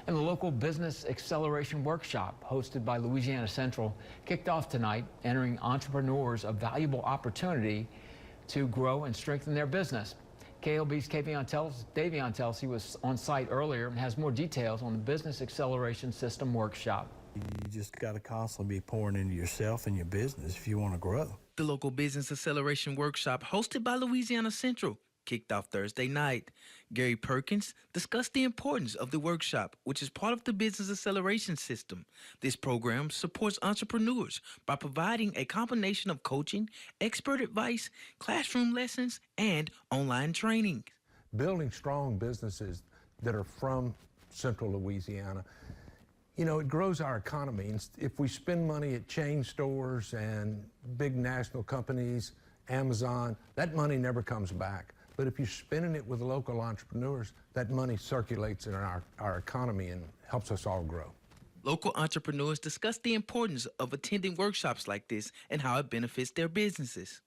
And the local business acceleration workshop hosted by Louisiana Central kicked off tonight, entering entrepreneurs a valuable opportunity to grow and strengthen their business. KLB's Davion Telsey was on site earlier and has more details on the Business Acceleration System workshop. You just got to constantly be pouring into yourself and your business if you want to grow. The local Business Acceleration Workshop hosted by Louisiana Central kicked off Thursday night. Gary Perkins discussed the importance of the workshop, which is part of the Business Acceleration System. This program supports entrepreneurs by providing a combination of coaching, expert advice, classroom lessons, and online training. Building strong businesses that are from Central Louisiana, you know, it grows our economy. And if we spend money at chain stores and big national companies, Amazon, that money never comes back. But if you're spending it with local entrepreneurs, that money circulates in our economy and helps us all grow. Local entrepreneurs discuss the importance of attending workshops like this and how it benefits their businesses.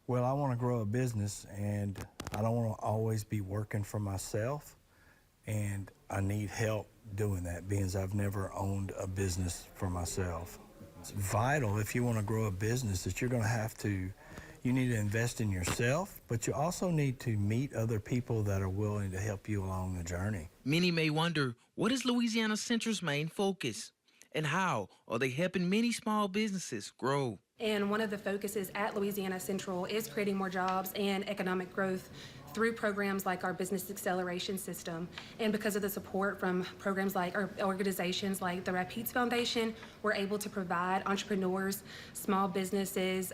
Well, I want to grow a business, and I don't want to always be working for myself, and I need help doing that, being as I've never owned a business for myself. It's vital if you want to grow a business that you need to invest in yourself, but you also need to meet other people that are willing to help you along the journey. Many may wonder, what is Louisiana Central's main focus? And how are they helping many small businesses grow? And one of the focuses at Louisiana Central is creating more jobs and economic growth through programs like our Business Acceleration System. And because of the support from programs like our organizations like the Rapides Foundation, we're able to provide entrepreneurs, small businesses,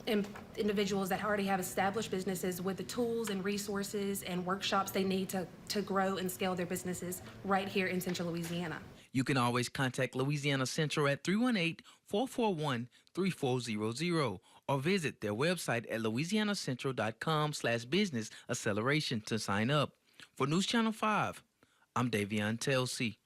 and individuals that already have established businesses with the tools and resources and workshops they need to grow and scale their businesses right here in Central Louisiana. You can always contact Louisiana Central at 318-441-3400 or visit their website at louisianacentral.com/business acceleration to sign up. For News Channel 5, I'm Davion Telsey.